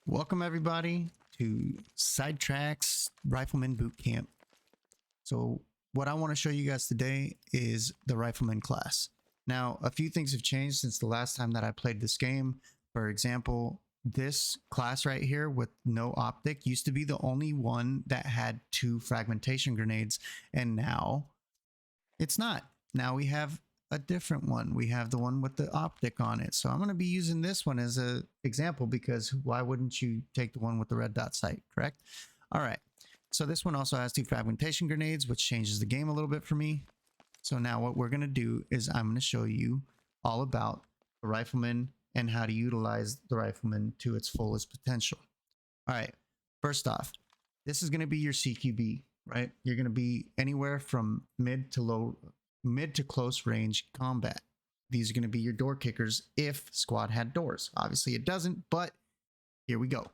Welcome everybody to Sidetrack's Rifleman Boot Camp. So what I want to show you guys today is the Rifleman class. Now, a few things have changed since the last time that I played this game. For example, this class right here with no optic used to be the only one that had 2 fragmentation grenades, and now it's not. Now we have a different one. We have the one with the optic on it. So I'm going to be using this one as an example, because why wouldn't you take the one with the red dot sight, correct? All right. So this one also has 2 fragmentation grenades, which changes the game a little bit for me. So now what we're going to do is I'm going to show you all about the Rifleman and how to utilize the Rifleman to its fullest potential. All right. First off, this is going to be your CQB, right? You're going to be anywhere from mid to close range combat. These are going to be your door kickers if squad had doors. Obviously it doesn't, but here we go.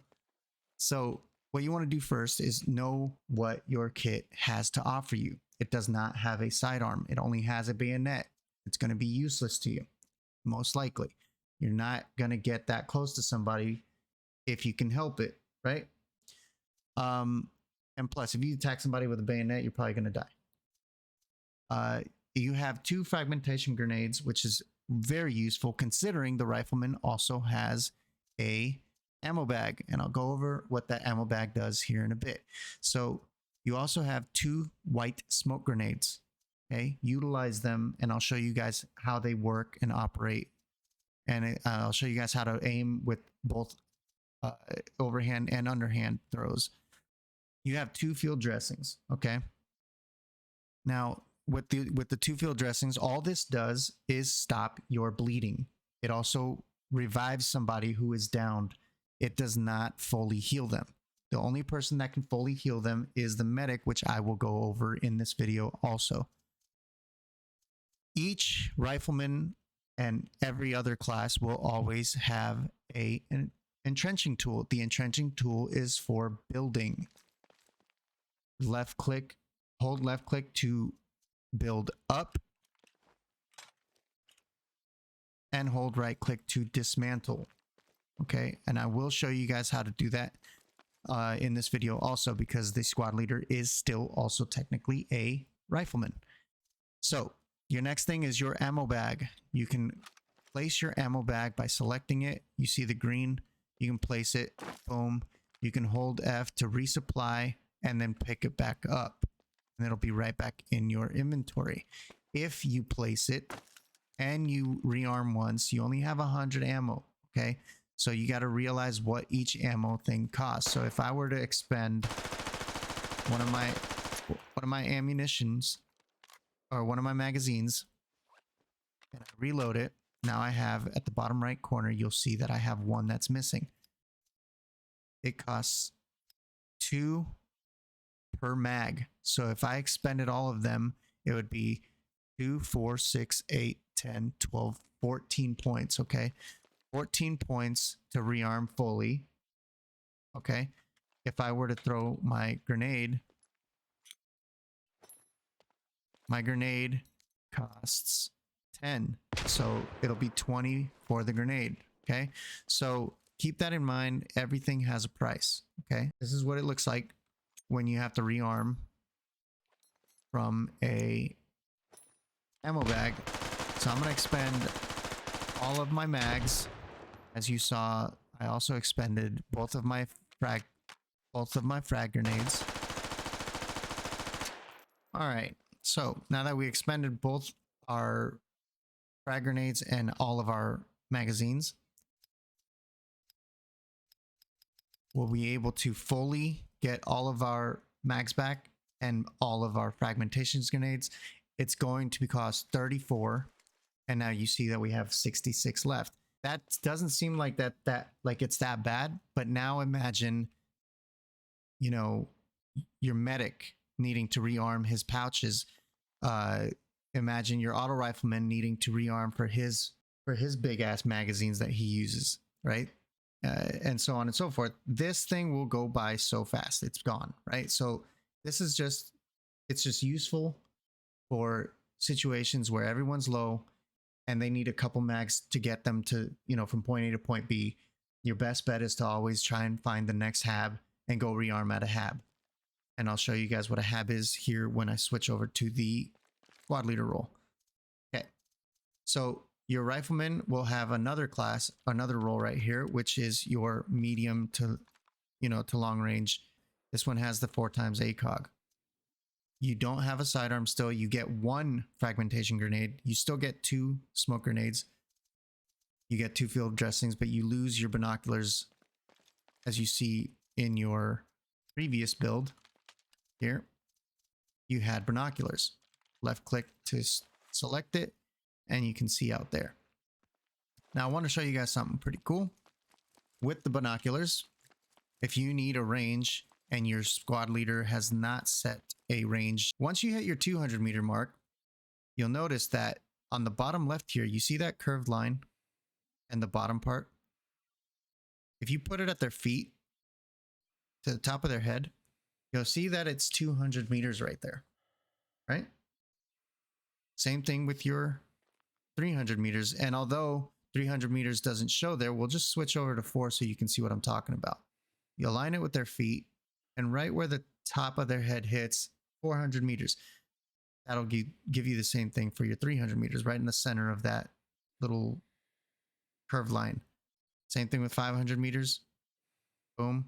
So what you want to do first is know what your kit has to offer you. It does not have a sidearm. It only has a bayonet. It's going to be useless to you, most likely. You're not going to get that close to somebody if you can help it, right? And plus, if you attack somebody with a bayonet, you're probably going to die. You have 2 fragmentation grenades, which is very useful considering the Rifleman also has a ammo bag, and I'll go over what that ammo bag does here in a bit. So you also have 2 white smoke grenades. Okay, utilize them, and I'll show you guys how they work and operate, and I'll show you guys how to aim with both overhand and underhand throws. You have 2 field dressings. Okay, now with the 2 field dressings, all this does is stop your bleeding. It also revives somebody who is downed. It does not fully heal them. The only person that can fully heal them is the medic, which I will go over in this video also. Each Rifleman and every other class will always have an entrenching tool. The entrenching tool is for building. Left click, hold left click to build up, and hold right click to dismantle. Okay, and I will show you guys how to do that in this video also, because the squad leader is still also technically a Rifleman. So your next thing is your ammo bag. You can place your ammo bag by selecting it. You see the green, you can place it, boom. You can hold F to resupply and then pick it back up, and it'll be right back in your inventory. If you place it and you rearm once, you only have 100 ammo. Okay, so you got to realize what each ammo thing costs. So if I were to expend one of my ammunitions or one of my magazines and I reload it, now I have at the bottom right corner, you'll see that I have one that's missing. It costs 2 per mag. So if I expended all of them, it would be 2, 4, 6, 8, 10, 12, 14 points. Okay, 14 points to rearm fully. Okay, if I were to throw my grenade costs 10, so it'll be 20 for the grenade. Okay, so keep that in mind. Everything has a price. Okay, this is what it looks like when you have to rearm from a ammo bag. So I'm going to expend all of my mags. As you saw, I also expended both of my frag grenades. All right, so now that we expended both our frag grenades and all of our magazines, we'll be able to fully get all of our mags back and all of our fragmentation grenades. It's going to cost 34, and now you see that we have 66 left. That doesn't seem like like it's that bad, but now imagine, you know, your medic needing to rearm his pouches. Imagine your auto rifleman needing to rearm for his big ass magazines that he uses, right? And so on and so forth. This thing will go by so fast. It's gone, right? So this is it's just useful for situations where everyone's low and they need a couple mags to get them to, you know, from point A to point B. your best bet is to always try and find the next hab and go rearm at a hab. And I'll show you guys what a hab is here when I switch over to the squad leader role. Okay, so your rifleman will have another class, another role right here, which is your medium to, to long range. This one has the 4x ACOG. You don't have a sidearm still. You get 1 fragmentation grenade. You still get 2 smoke grenades. You get 2 field dressings, but you lose your binoculars, as you see in your previous build. Here, you had binoculars. Left click to select it, and you can see out there. Now, I want to show you guys something pretty cool. With the binoculars, if you need a range and your squad leader has not set a range, once you hit your 200 meter mark, you'll notice that on the bottom left here, you see that curved line and the bottom part. If you put it at their feet to the top of their head, you'll see that it's 200 meters right there, right? Same thing with your 300 meters. And although 300 meters doesn't show there, we'll just switch over to 4 so you can see what I'm talking about. You align it with their feet, and right where the top of their head hits, 400 meters. That'll give you the same thing for your 300 meters, right in the center of that little curved line. Same thing with 500 meters. Boom.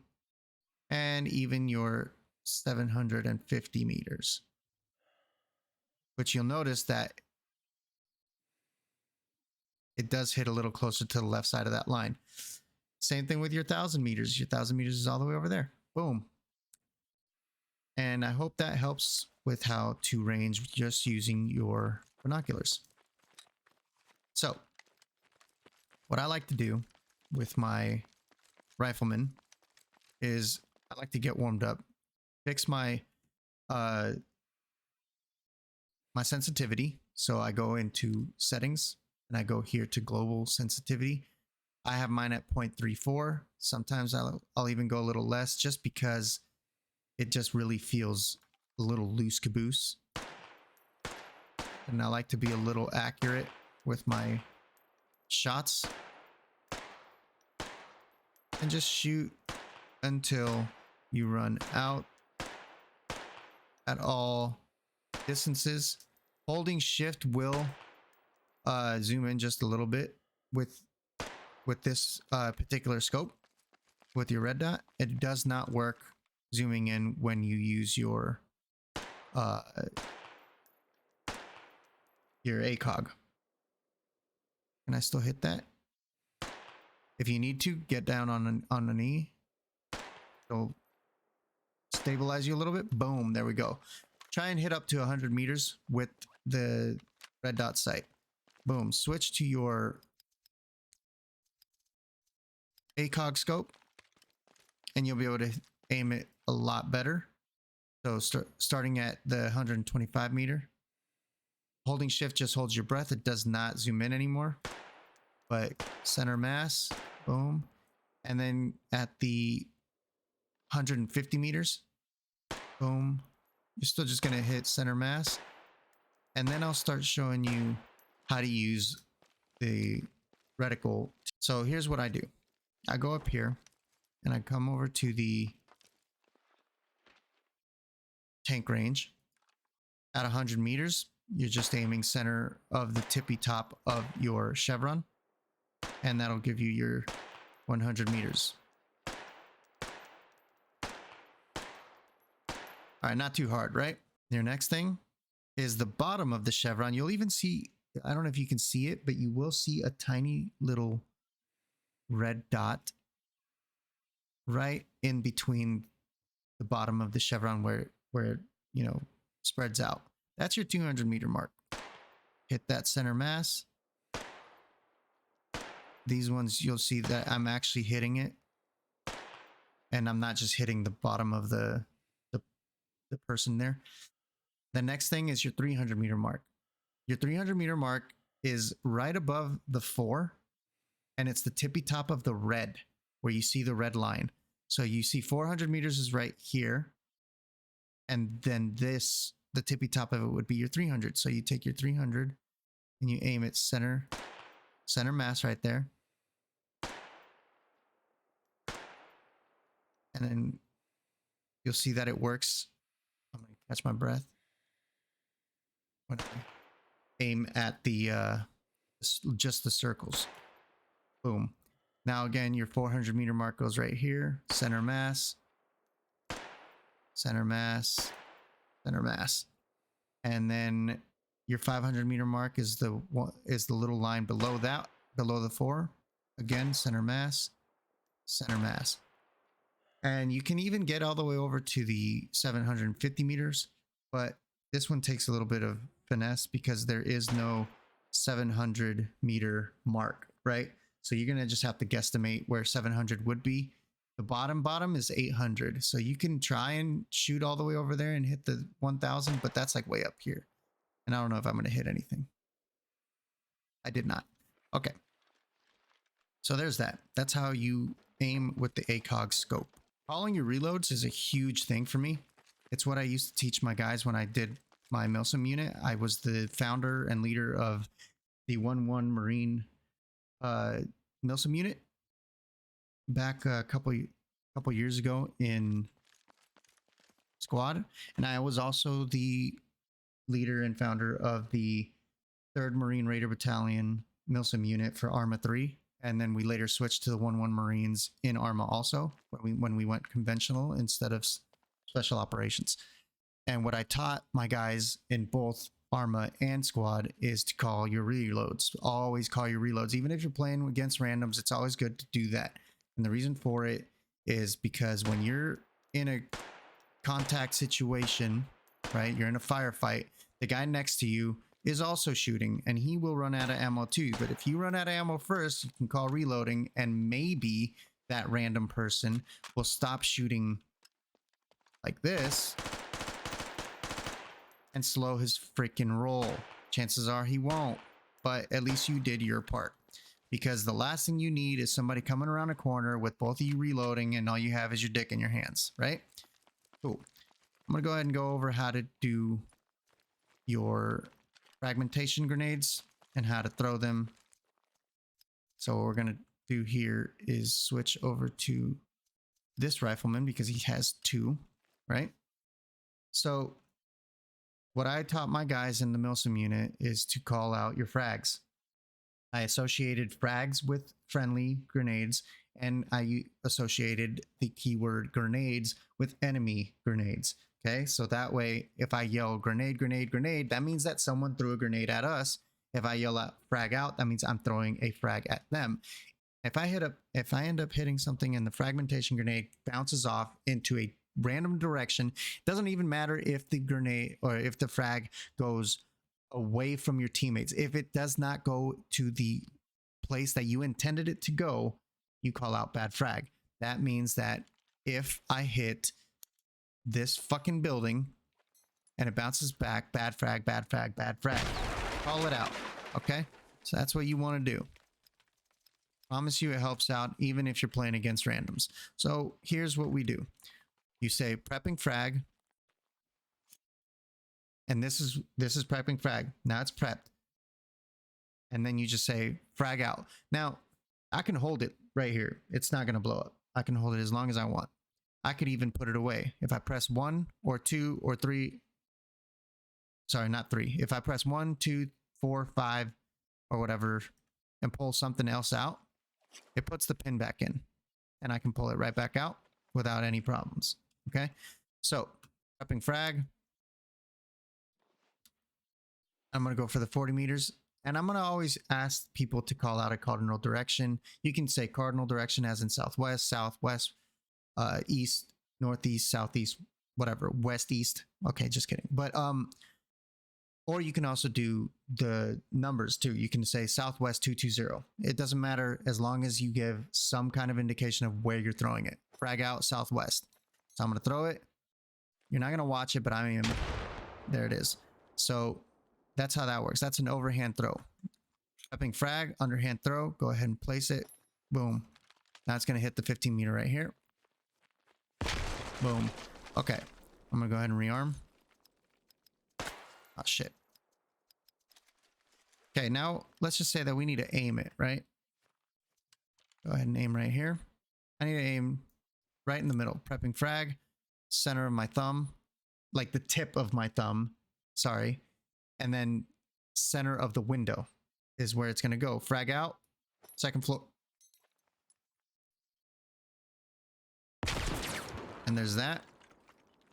And even your 750 meters, which you'll notice that it does hit a little closer to the left side of that line. Same thing with your 1,000 meters. Your 1,000 meters is all the way over there. Boom. And I hope that helps with how to range just using your binoculars. So what I like to do with my rifleman is I like to get warmed up, fix my my sensitivity. So I go into settings and I go here to global sensitivity. I have mine at 0.34. Sometimes I'll even go a little less just because it just really feels a little loose caboose. And I like to be a little accurate with my shots and just shoot until you run out at all distances. Holding shift will zoom in just a little bit with this particular scope with your red dot. It does not work zooming in when you use your ACOG. Can I still hit that? If you need to, get down on a knee. It'll stabilize you a little bit. Boom, there we go. Try and hit up to 100 meters with the red dot sight. Boom, switch to your ACOG scope and you'll be able to aim it a lot better. So starting at the 125 meter, holding shift just holds your breath. It does not zoom in anymore, but center mass, boom. And then at the 150 meters, boom, you're still just going to hit center mass. And then I'll start showing you how to use the reticle. So here's what I do. I go up here and I come over to the tank range. At 100 meters, you're just aiming center of the tippy top of your chevron, and that'll give you your 100 meters. All right, not too hard, right? Your next thing is the bottom of the chevron. You'll even see, I don't know if you can see it, but you will see a tiny little red dot right in between the bottom of the chevron where it, spreads out. That's your 200 meter mark. Hit that center mass. These ones, you'll see that I'm actually hitting it. And I'm not just hitting the bottom of the person there. The next thing is your 300 meter mark. Your 300 meter mark is right above the 4. And it's the tippy top of the red where you see the red line. So you see 400 meters is right here. And then the tippy top of it would be your 300. So you take your 300 and you aim it center mass right there. And then you'll see that it works. I'm gonna catch my breath when I aim at the just the circles. Boom. Now again, your 400 meter mark goes right here. Center mass, center mass, center mass, and then your 500 meter mark is the little line below that, below the 4. Again, center mass, center mass. And you can even get all the way over to the 750 meters, but this one takes a little bit of finesse because there is no 700 meter mark, right? So you're gonna just have to guesstimate where 700 would be. The bottom is 800. So you can try and shoot all the way over there and hit the 1000, but that's like way up here. And I don't know if I'm gonna hit anything. I did not. Okay. So there's that. That's how you aim with the ACOG scope. Calling your reloads is a huge thing for me. It's what I used to teach my guys when I did my MILSIM unit. I was the founder and leader of the 1-1 Marine MILSIM unit back a couple years ago in squad, and I was also the leader and founder of the 3rd Marine Raider Battalion MILSIM unit for Arma 3. And then we later switched to the 1-1 Marines in Arma also when we went conventional instead of special operations. And what I taught my guys in both Arma and squad is to call your reloads. Always call your reloads. Even if you're playing against randoms, it's always good to do that. And the reason for it is because when you're in a contact situation, right, you're in a firefight, the guy next to you is also shooting and he will run out of ammo too. But if you run out of ammo first, you can call reloading and maybe that random person will stop shooting like this and slow his freaking roll. Chances are he won't, but at least you did your part, because the last thing you need is somebody coming around a corner with both of you reloading and all you have is your dick in your hands, right? Cool. I'm gonna go ahead and go over how to do your fragmentation grenades and how to throw them. So what we're going to do here is switch over to this rifleman because he has 2, right? So what I taught my guys in the MILSIM unit is to call out your frags. I associated frags with friendly grenades, and I associated the keyword grenades with enemy grenades. Okay, so that way, if I yell grenade, grenade, grenade, that means that someone threw a grenade at us. If I yell out frag out, that means I'm throwing a frag at them. If I end up hitting something and the fragmentation grenade bounces off into a random direction, it doesn't even matter if the grenade or if the frag goes away from your teammates. If it does not go to the place that you intended it to go, you call out bad frag. That means that if I hit this fucking building and it bounces back, bad frag, bad frag, bad frag, call it out. Okay, so that's what you want to do. Promise you it helps out even if you're playing against randoms. So here's what we do. You say prepping frag, and this is prepping frag. Now it's prepped, and then you just say frag out. Now I can hold it right here. It's not going to blow up. I can hold it as long as I want. I could even put it away. If I press 1 or 2 or 3, sorry, not 3. If I press 1, 2, 4, 5 or whatever and pull something else out, it puts the pin back in and I can pull it right back out without any problems. Okay. So prepping frag. I'm going to go for the 40 meters, and I'm going to always ask people to call out a cardinal direction. You can say cardinal direction as in southwest, southwest, east, northeast, southeast, whatever, west, east. Okay, just kidding. But or you can also do the numbers too. You can say southwest 220. It doesn't matter as long as you give some kind of indication of where you're throwing it. Frag out southwest. So I'm going to throw it. You're not going to watch it, but I am. There it is. So that's how that works. That's an overhand throw. Prepping frag, underhand throw. Go ahead and place it. Boom. Now it's going to hit the 15 meter right here. Boom. Okay. I'm going to go ahead and rearm. Oh, shit. Okay, now let's just say that we need to aim it, right? Go ahead and aim right here. I need to aim right in the middle. Prepping frag, center of my thumb, like the tip of my thumb, sorry. And then center of the window is where it's going to go. Frag out, second floor. And there's that.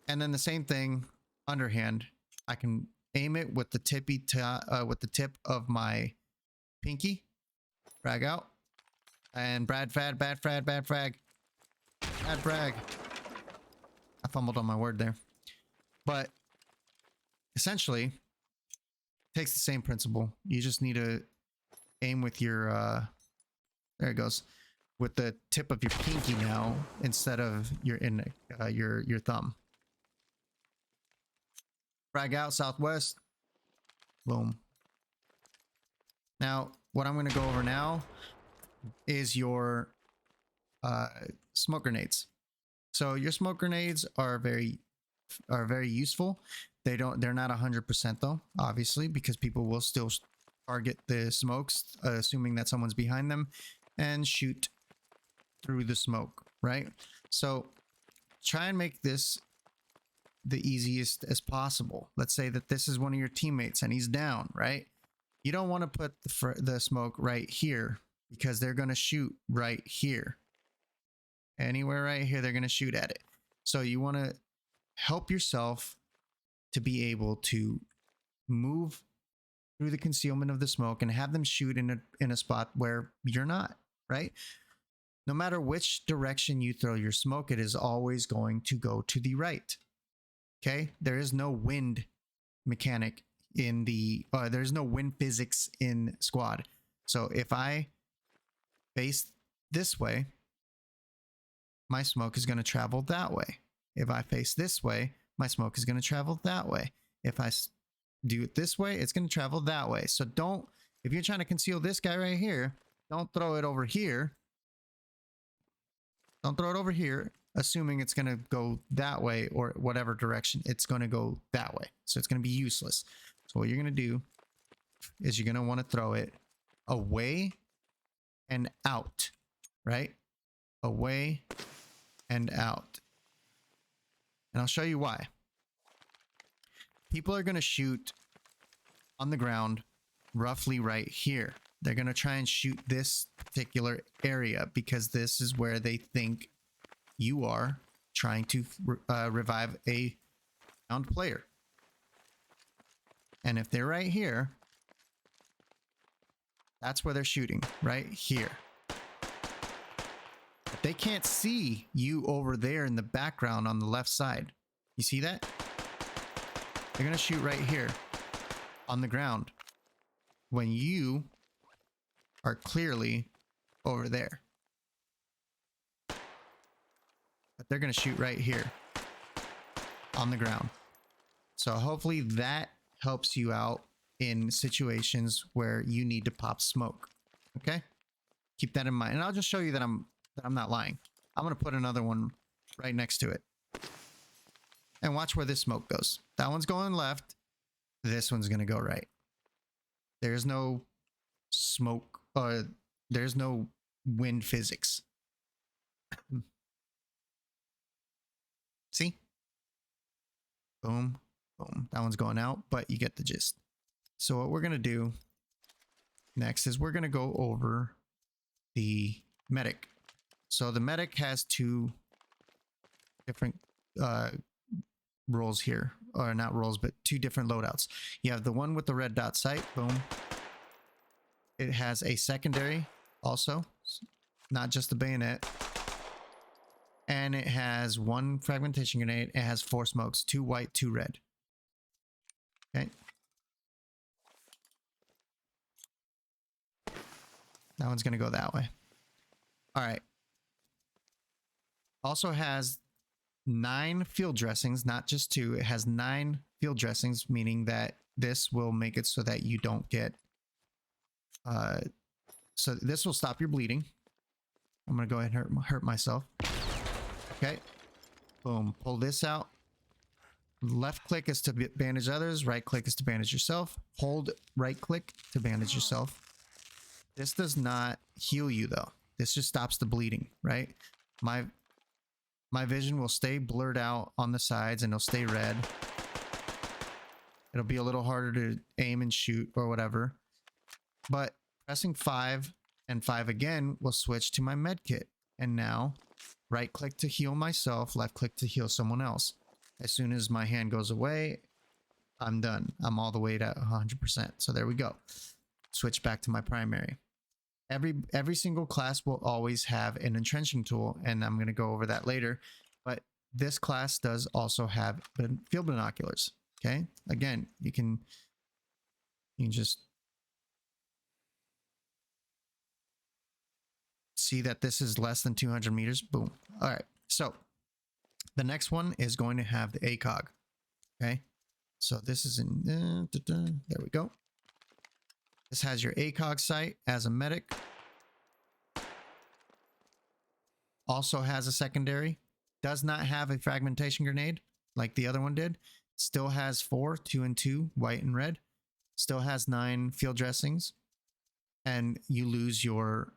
And then the same thing, underhand. I can aim it with the with the tip of my pinky. Frag out. And bad frag. Bad frag. I fumbled on my word there. But essentially, it takes the same principle. You just need to aim with your there it goes. With the tip of your pinky now instead of your thumb. Frag out southwest. Boom. Now, what I'm going to go over now is your smoke grenades. So your smoke grenades are very useful. They're not 100% though, obviously, because people will still target the smokes, assuming that someone's behind them, and shoot through the smoke, right? So try and make this the easiest as possible. Let's say that this is one of your teammates and he's down, right? You don't want to put the smoke right here because they're going to shoot right here. Anywhere right here, they're going to shoot at it. So you want to help yourself to be able to move through the concealment of the smoke and have them shoot in a spot where you're not, right? No matter which direction you throw your smoke, it is always going to go to the right. Okay? There is no wind mechanic in the, there's no wind physics in squad. So if I face this way, my smoke is going to travel that way. If I face this way, my smoke is going to travel that way. If I do it this way, it's going to travel that way. So don't, if you're trying to conceal this guy right here, don't throw it over here. Don't throw it over here, assuming it's going to go that way or whatever direction. It's going to go that way. So it's going to be useless. So what you're going to do is you're going to want to throw it away and out, right? Away and out. And I'll show you why. People are going to shoot on the ground roughly right here. They're going to try and shoot this particular area because this is where they think you are trying to revive a downed player. And if they're right here, that's where they're shooting, right here. But they can't see you over there in the background on the left side. You see that? They're going to shoot right here on the ground when you are clearly over there. But they're going to shoot right here on the ground. So hopefully that helps you out in situations where you need to pop smoke. Okay? Keep that in mind. And I'll just show you that I'm not lying. I'm going to put another one right next to it. And watch where this smoke goes. That one's going left. This one's going to go right. There's no smoke, or there's no wind physics. See? Boom, boom. That one's going out, but you get the gist. So what we're going to do next is we're going to go over the medic. So the medic has two different roles here, or not roles, but two different loadouts. You have the one with the red dot sight. Boom. It has a secondary also, not just the bayonet. And it has one fragmentation grenade. It has 4 smokes, 2 white, 2 red. Okay. That one's going to go that way. All right. Also has 9 field dressings, not just 2. It has 9 field dressings, meaning that this will make it so that you don't get so this will stop your bleeding. I'm gonna go ahead and hurt myself. Okay, boom. Pull this out. Left click is to bandage others, right click is to bandage yourself. Hold right click to bandage yourself. This does not heal you though. This just stops the bleeding, right? My my vision will stay blurred out on the sides and it'll stay red. It'll be a little harder to aim and shoot or whatever. But pressing 5 and 5 again will switch to my med kit. And now right click to heal myself, left click to heal someone else. As soon as my hand goes away, I'm done. I'm all the way to 100%. So there we go. Switch back to my primary. Every single class will always have an entrenching tool, and I'm going to go over that later. But this class does also have field binoculars. Okay. Again, you can just see that this is less than 200 meters. Boom. All right. So the next one is going to have the ACOG. Okay. So this is in, there we go. This has your ACOG sight as a medic. Also has a secondary. Does not have a fragmentation grenade like the other one did. Still has 4, 2 and 2, white and red. Still has 9 field dressings. And you lose your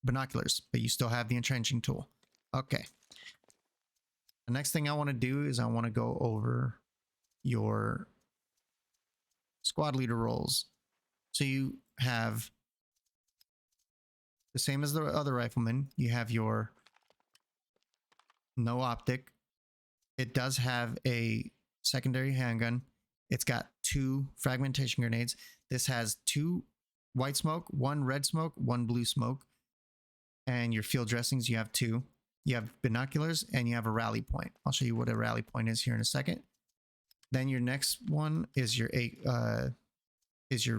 binoculars, but you still have the entrenching tool. Okay. The next thing I want to do is I want to go over your squad leader roles. So you have the same as the other riflemen. You have your no optic. It does have a secondary handgun. It's got 2 fragmentation grenades. This has 2 white smoke, 1 red smoke, 1 blue smoke. And your field dressings, you have 2. You have binoculars and you have a rally point. I'll show you what a rally point is here in a second. Then your next one is your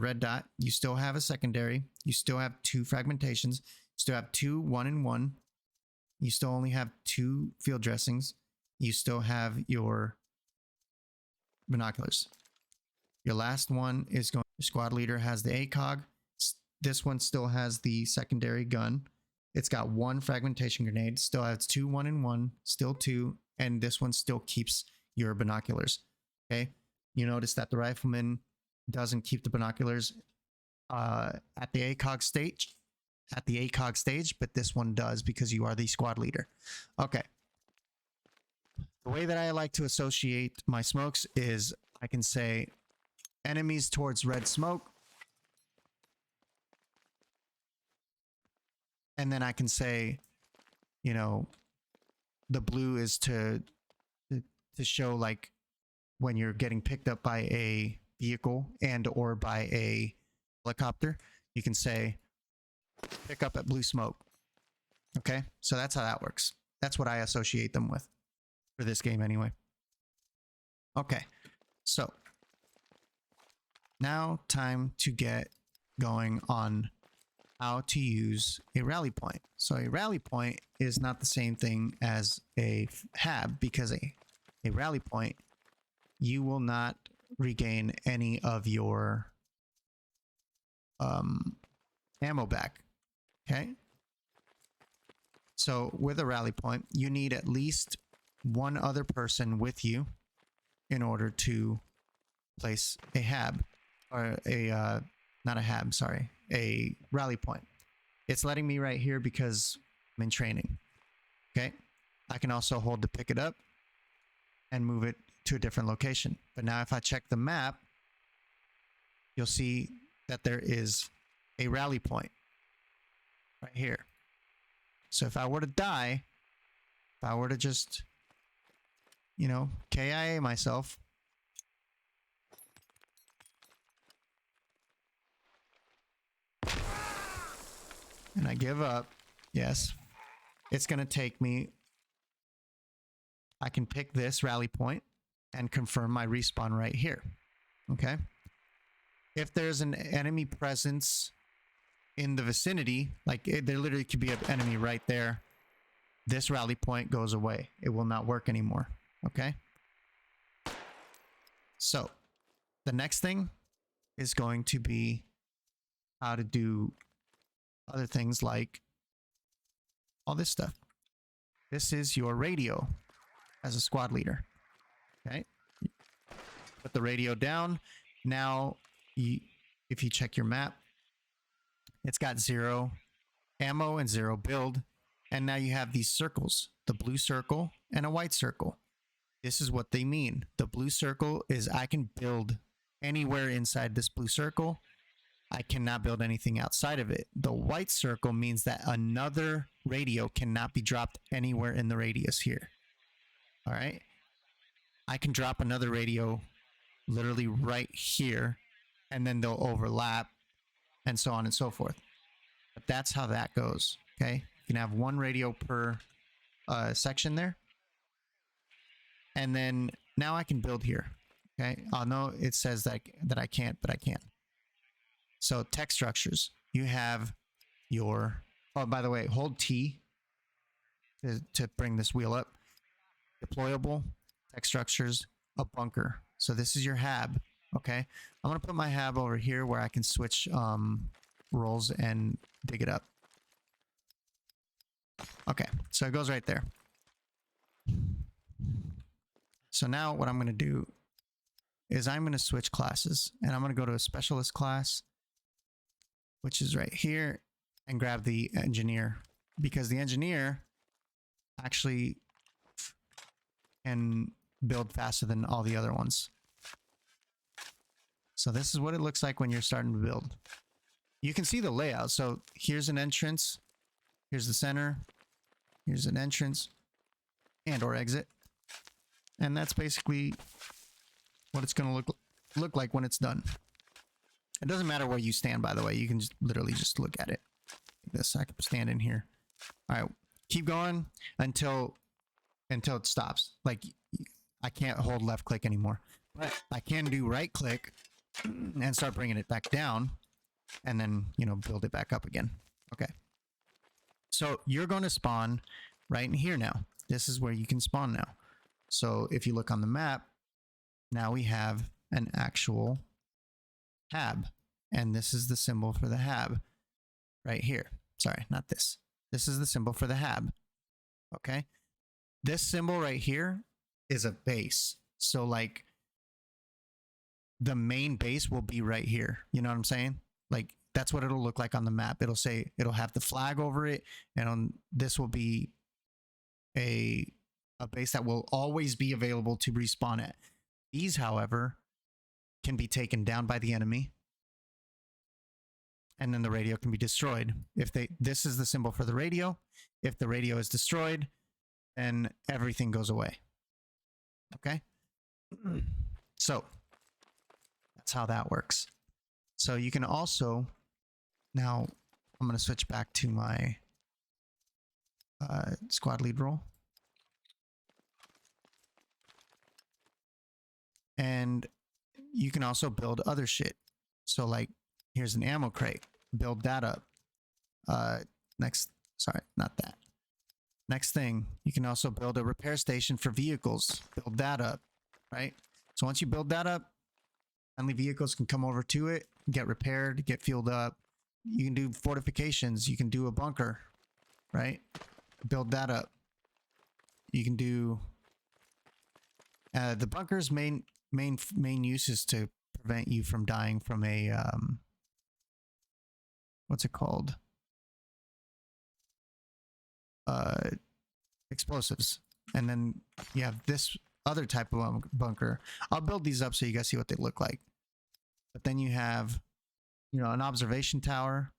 red dot. You still have a secondary. You still have 2 fragmentations. You still have 2 1-in-1. You still only have 2 field dressings. You still have your binoculars. Your last one is going. Your squad leader has the ACOG. This one still has the secondary gun. It's got 1 fragmentation grenade. Still has 2 1-in-1. Still 2, and this one still keeps your binoculars. Okay. You notice that the rifleman doesn't keep the binoculars at the ACOG stage. But this one does because you are the squad leader. Okay. The way that I like to associate my smokes is I can say enemies towards red smoke. And then I can say, you know, the blue is to show like when you're getting picked up by a vehicle and or by a helicopter, you can say pick up at blue smoke. Okay, so that's how that works. That's what I associate them with for this game anyway. Okay, so now time to get going on how to use a rally point. So a rally point is not the same thing as a HAB, because a rally point, you will not regain any of your ammo back. Okay. So with a rally point, you need at least 1 other person with you in order to place a HAB, or a not a HAB, sorry, a rally point. It's letting me right here because I'm in training. Okay. I can also hold to pick it up and move it to a different location. But now if I check the map, you'll see that there is a rally point right here. So if I were to die, if I were to just, you know, KIA myself, and I give up, yes, it's going to take me, I can pick this rally point and confirm my respawn right here. Okay. If there's an enemy presence in the vicinity, like there literally could be an enemy right there, this rally point goes away. It will not work anymore. Okay. So the next thing is going to be how to do other things like all this stuff. This is your radio as a squad leader. Okay. Put the radio down. Now, if you check your map, it's got 0 ammo and 0 build. And now you have these circles, the blue circle and a white circle. This is what they mean. The blue circle is I can build anywhere inside this blue circle. I cannot build anything outside of it. The white circle means that another radio cannot be dropped anywhere in the radius here. All right. I can drop another radio literally right here, and then they'll overlap and so on and so forth. But that's how that goes. Okay. You can have one radio per section there. And then now I can build here. Okay. Oh no, it says that I can't, but I can. So text structures, you have your, oh, by the way, hold T to bring this wheel up. Deployable, text structures, a bunker. So this is your hab. Okay. I'm going to put my hab over here where I can switch roles and dig it up. Okay. So it goes right there. So now what I'm going to do is I'm going to switch classes, and I'm going to go to a specialist class, which is right here, and grab the engineer, because the engineer actually can build faster than all the other ones. So this is what it looks like when you're starting to build. You can see the layout. So here's an entrance, here's the center, here's an entrance and or exit. And that's basically what it's going to look like when it's done. It doesn't matter where you stand, by the way. You can just literally just look at it like this. I can stand in here. All right, keep going until it stops. Like, I can't hold left click anymore, but I can do right click and start bringing it back down, and then, you know, build it back up again. Okay. So you're going to spawn right in here now. This is where you can spawn now. So if you look on the map, now we have an actual hab, and this is the symbol for the hab right here. Sorry, not this. This is the symbol for the hab. Okay. This symbol right here is a base. So like the main base will be right here. You know what I'm saying? Like that's what it'll look like on the map. It'll say, it'll have the flag over it, and on this will be a base that will always be available to respawn at. These, however, can be taken down by the enemy, and then the radio can be destroyed. This is the symbol for the radio. If the radio is destroyed, then everything goes away. Okay? So that's how that works. So you can also, now I'm going to switch back to my squad lead role. And you can also build other shit. So like, here's an ammo crate. Build that up. Sorry, not that. Next thing, you can also build a repair station for vehicles. Build that up, right? So once you build that up, friendly vehicles can come over to it, get repaired, get fueled up. You can do fortifications. You can do a bunker, right? Build that up. You can do the bunker's main use is to prevent you from dying from a what's it called? Explosives. And then you have this other type of bunker. I'll build these up so you guys see what they look like. But then you have, you know, an observation tower.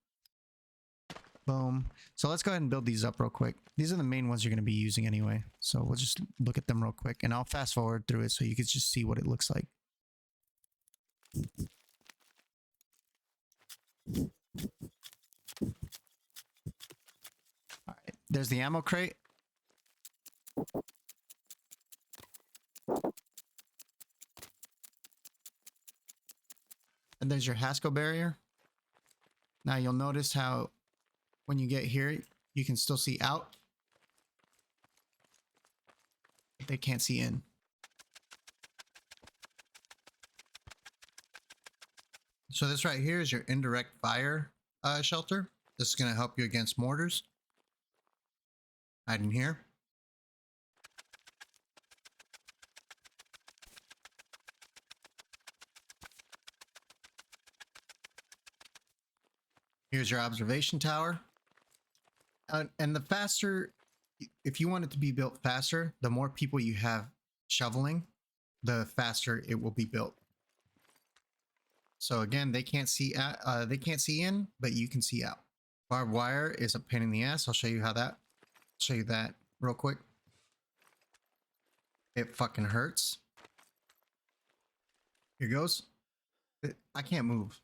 Boom. So let's go ahead and build these up real quick. These are the main ones you're going to be using anyway. So we'll just look at them real quick, and I'll fast forward through it so you can just see what it looks like. All right, there's the ammo crate. And there's your Haskell barrier. Now you'll notice how when you get here, you can still see out. But they can't see in. So this right here is your indirect fire shelter. This is going to help you against mortars. Hide in here. Here's your observation tower. and the faster, if you want it to be built faster, the more people you have shoveling, the faster it will be built. So again, they can't see in, but you can see out. Barbed wire is a pain in the ass. I'll show you that real quick. It fucking hurts. Here goes. I can't move.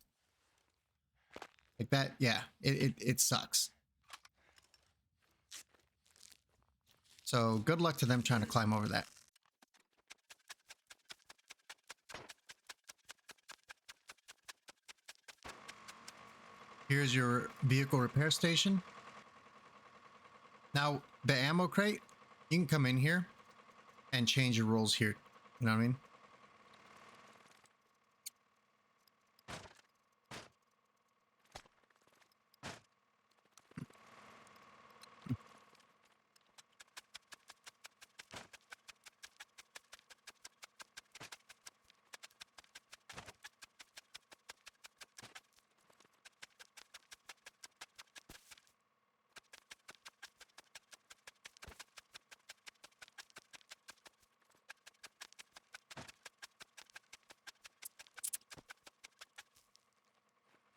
Like that, yeah, it sucks. So good luck to them trying to climb over that. Here's your vehicle repair station. Now, the ammo crate, you can come in here and change your roles here. You know what I mean?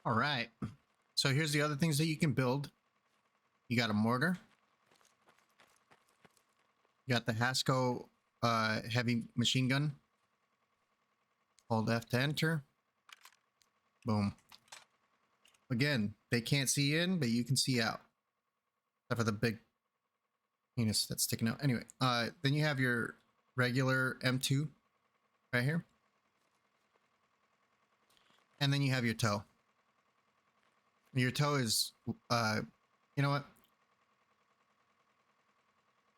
All right. So here's the other things that you can build. You got a mortar. You got the Hasco heavy machine gun. Hold F to enter. Boom. Again, they can't see in, but you can see out. Except for the big penis that's sticking out. Anyway, then you have your regular M2 right here. And then you have your toe. Your toe is, you know what?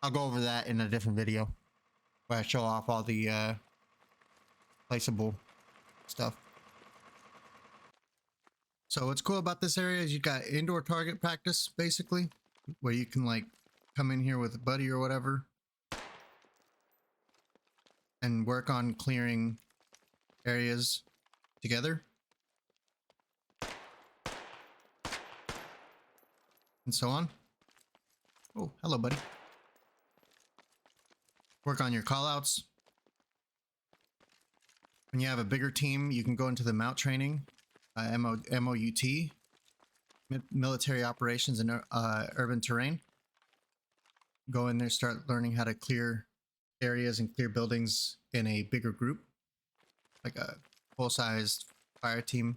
I'll go over that in a different video where I show off all the placeable stuff. So what's cool about this area is you've got indoor target practice, basically, where you can like come in here with a buddy or whatever and work on clearing areas together. And so on. Oh, hello, buddy. Work on your callouts. When you have a bigger team, you can go into the MOUT training, MOUT, military operations in urban terrain. Go in there, start learning how to clear areas and clear buildings in a bigger group, like a full-sized fire team.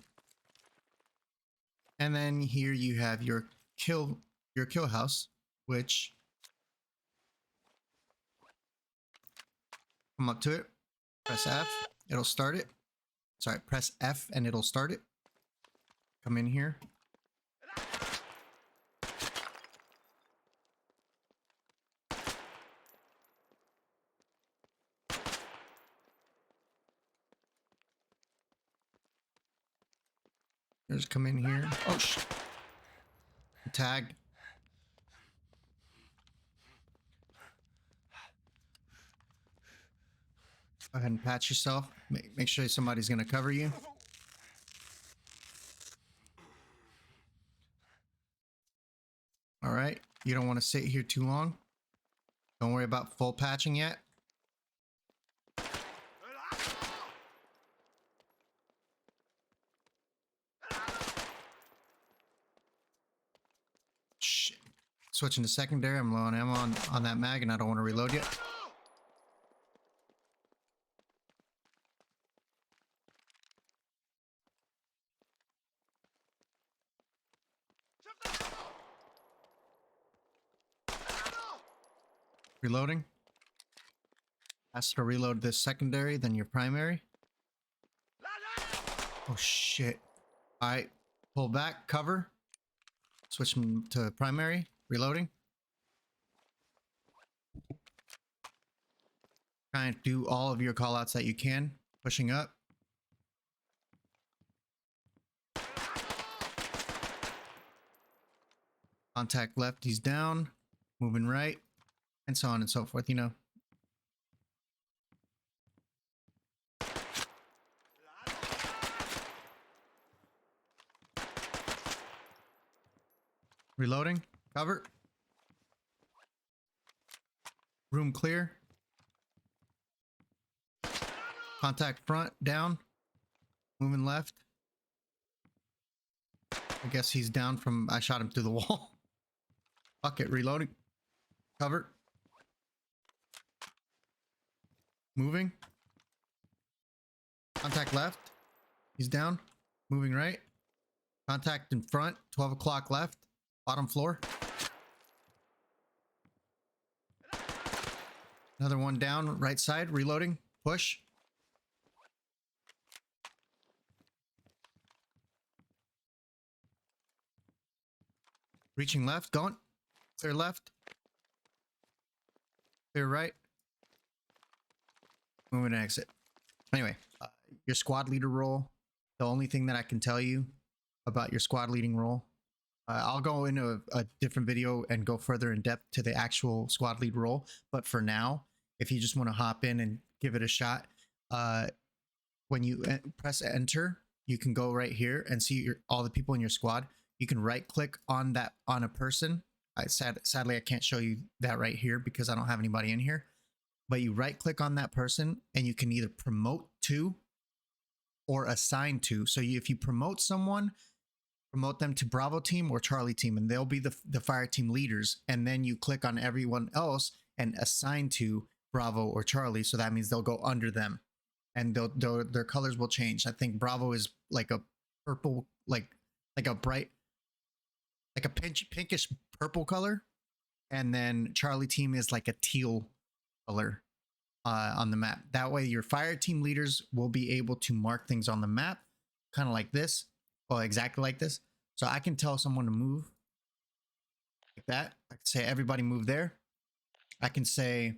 And then here you have your kill house, which come up to it, press F, it'll start it. Sorry, press F and it'll start it. Come in here. Just come in here. Oh shit. Tagged. Go ahead and patch yourself. Make sure somebody's going to cover you. All right. You don't want to sit here too long. Don't worry about full patching yet. Shit. Switching to secondary. I'm low on ammo on that mag and I don't want to reload yet. Reloading. Has to reload this secondary, then your primary. Oh shit. Alright. Pull back, cover. Switch to primary. Reloading. Try and do all of your callouts that you can. Pushing up. Contact left, he's down. Moving right. And so on and so forth, you know. Reloading. Cover. Room clear. Contact front, down. Moving left. I guess he's down from, I shot him through the wall. Fuck it, reloading. Cover. Moving. Contact left. He's down. Moving right. Contact in front. 12 o'clock left. Bottom floor. Another one down. Right side. Reloading. Push. Reaching left. Going. Clear left. Clear right. Moving to exit. Anyway, your squad leader role. The only thing that I can tell you about your squad leading role, I'll go into a different video and go further in depth to the actual squad lead role. But for now, if you just want to hop in and give it a shot, when you press enter, you can go right here and see all the people in your squad. You can right click on that on a person. Sadly, I can't show you that right here because I don't have anybody in here. But you right click on that person and you can either promote to or assign to. So if you promote someone, promote them to Bravo team or Charlie team, and they'll be the fire team leaders. And then you click on everyone else and assign to Bravo or Charlie. So that means they'll go under them, and their colors will change. I think Bravo is like a purple, like a bright, like a pinkish purple color, and then Charlie team is like a teal color on the map. That way your fire team leaders will be able to mark things on the map, kind of like this. Well, exactly like this. So I can tell someone to move like that. I can say, everybody move there. I can say,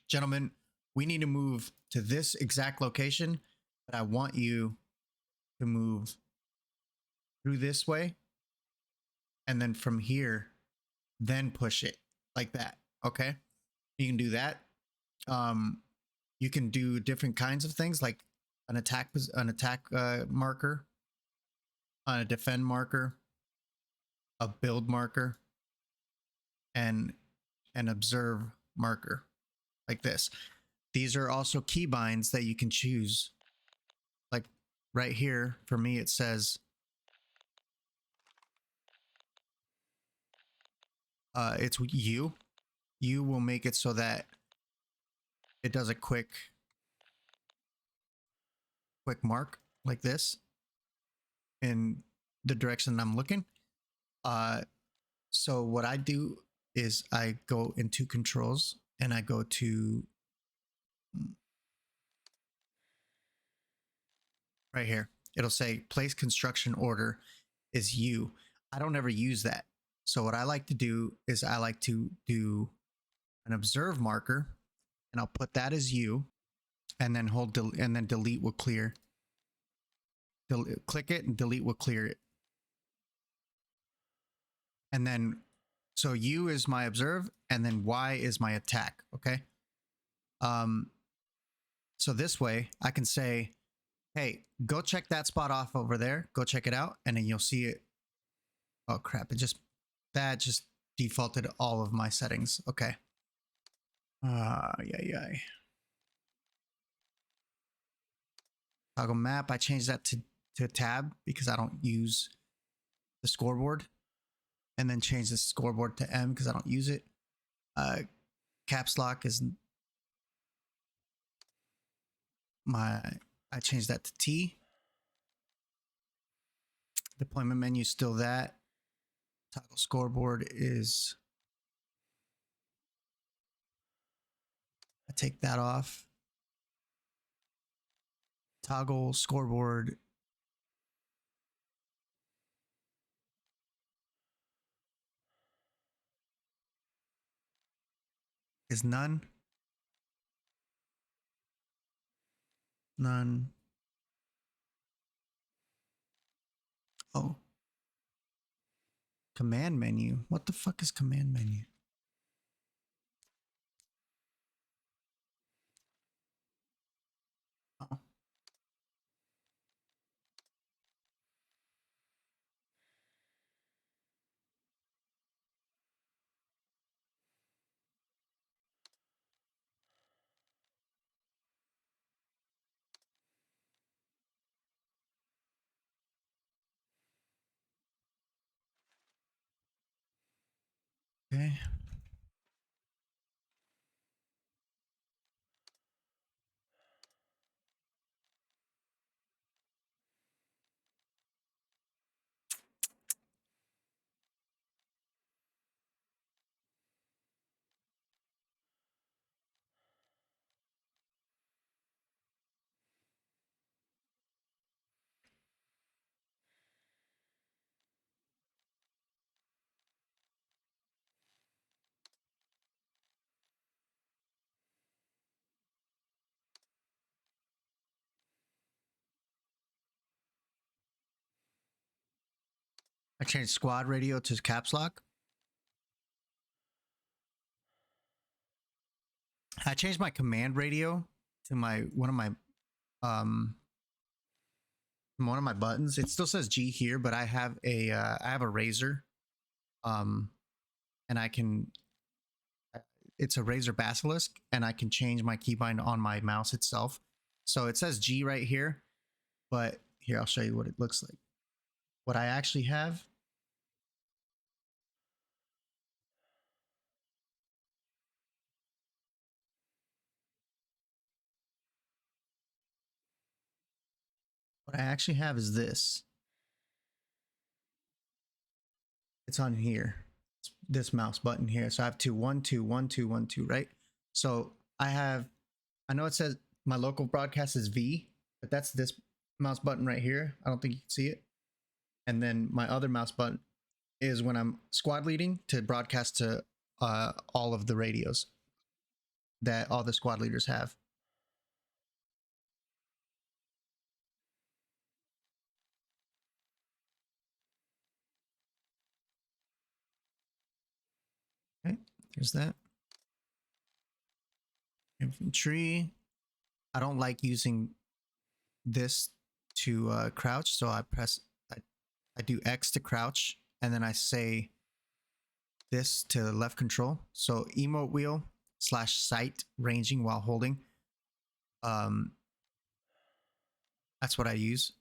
gentlemen, we need to move to this exact location, but I want you to move through this way. And then from here, then push it like that. Okay. You can do that. You can do different kinds of things like an attack marker, a defend marker, a build marker, and an observe marker like this. These are also keybinds that you can choose. Like right here, for me, it says it's you. You will make it so that it does a quick mark like this in the direction I'm looking. So what I do is I go into controls and I go to right here. It'll say place construction order is you. I don't ever use that. So what I like to do is I like to do an observe marker, and I'll put that as you, and then hold and then delete will clear. Click it and delete will clear it. And then, so U is my observe, and then Y is my attack. Okay. So this way I can say, hey, go check that spot off over there. Go check it out. And then you'll see it. Oh crap. That just defaulted all of my settings. Okay. Yeah. Toggle map. I changed that to tab because I don't use the scoreboard, and then change the scoreboard to M because I don't use it. Caps lock is I changed that to T. Deployment menu still that. Toggle scoreboard is, I take that off. Toggle scoreboard is none. None. Oh. Command menu. What the fuck is command menu? Oh. I changed squad radio to caps lock. I changed my command radio to one of my buttons. It still says G here, but I have a razor, and I can. It's a razor basilisk, and I can change my keybind on my mouse itself. So it says G right here, but here I'll show you what it looks like. What I actually have. What I actually have is this. It's on here. It's this mouse button here. So I have 1 2 1 2 1 2, right? So I know it says my local broadcast is V, but that's this mouse button right here. I don't think you can see it. And then my other mouse button is when I'm squad leading to broadcast to all of the radios that all the squad leaders have. Okay, there's that. Infantry. I don't like using this to crouch, so I do X to crouch, and then I say this to left control. So emote wheel / sight ranging while holding. That's what I use.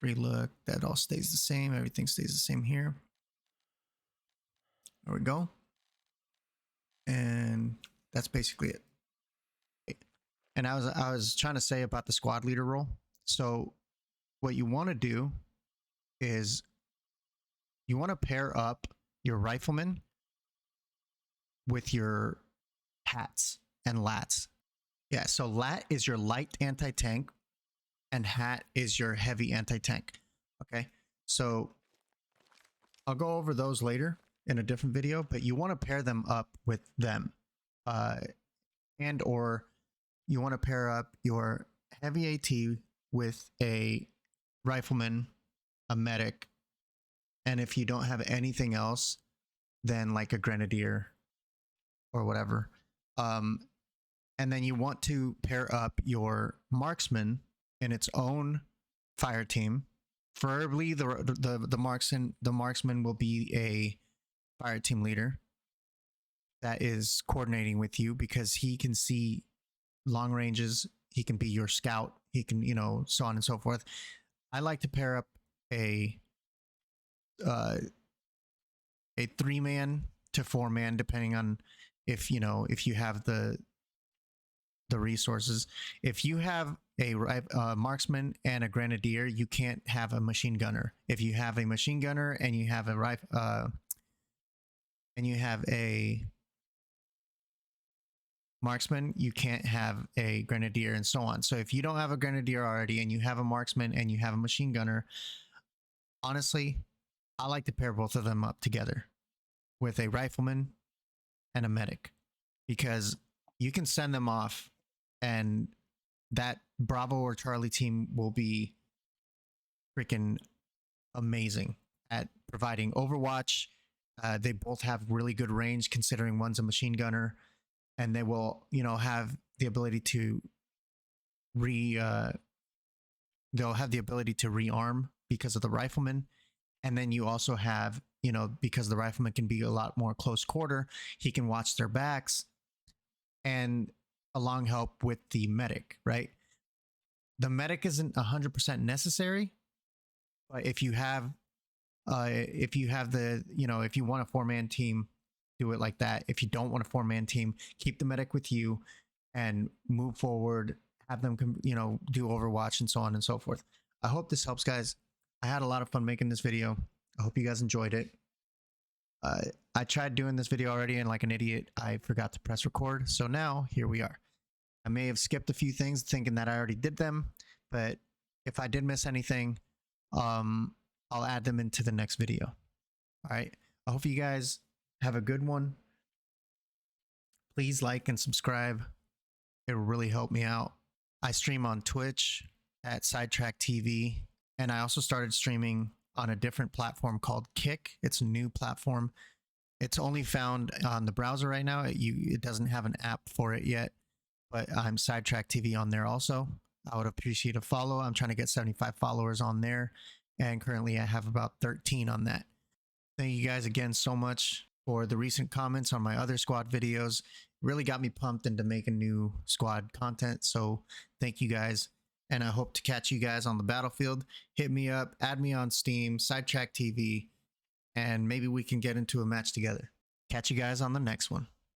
Free look, that all stays the same. Everything stays the same here. There we go. And that's basically it. And I was trying to say about the squad leader role. So what you want to do is you want to pair up your rifleman with your hats and lats. Yeah, so lat is your light anti-tank and hat is your heavy anti-tank. Okay, so I'll go over those later in a different video, but you want to pair them up with them. And or you want to pair up your heavy AT with a rifleman, a medic, and if you don't have anything else, then like a grenadier or whatever. And then you want to pair up your marksman in its own fire team. Preferably the marksman will be a fire team leader that is coordinating with you because he can see long ranges. He can be your scout. He can, so on and so forth. I like to pair up a 3-man to 4-man, depending on if you have the resources. If you have a marksman and a grenadier, you can't have a machine gunner. If you have a machine gunner and you have a marksman, you can't have a grenadier, and so on. So if you don't have a grenadier already and you have a marksman and you have a machine gunner, honestly, I like to pair both of them up together with a rifleman and a medic, because you can send them off and that Bravo or Charlie team will be freaking amazing at providing overwatch. They both have really good range considering one's a machine gunner, and they will, have the ability to they'll have the ability to rearm because of the rifleman. And then you also have, because the rifleman can be a lot more close quarter, he can watch their backs and along help with the medic, right? The medic isn't 100% necessary, but if you have if you want a 4-man team, do it like that. If you don't want a 4-man team, keep the medic with you and move forward, have them, do Overwatch and so on and so forth. I hope this helps, guys. I had a lot of fun making this video. I hope you guys enjoyed it. I tried doing this video already and like an idiot, I forgot to press record. So now here we are. I may have skipped a few things thinking that I already did them, but if I did miss anything, I'll add them into the next video. All right. I hope you guys have a good one. Please like and subscribe. It will really help me out. I stream on Twitch at SidetrackTV, And I also started streaming on a different platform called Kick. It's a new platform. It's only found on the browser right now. It doesn't have an app for it yet, but I'm SidetrackTV on there also. I would appreciate a follow. I'm trying to get 75 followers on there, and currently I have about 13 on that. Thank you guys again so much for the recent comments on my other squad videos. It really got me pumped into making new squad content. So thank you guys. And I hope to catch you guys on the battlefield. Hit me up, add me on Steam, SidetrackTV, and maybe we can get into a match together. Catch you guys on the next one.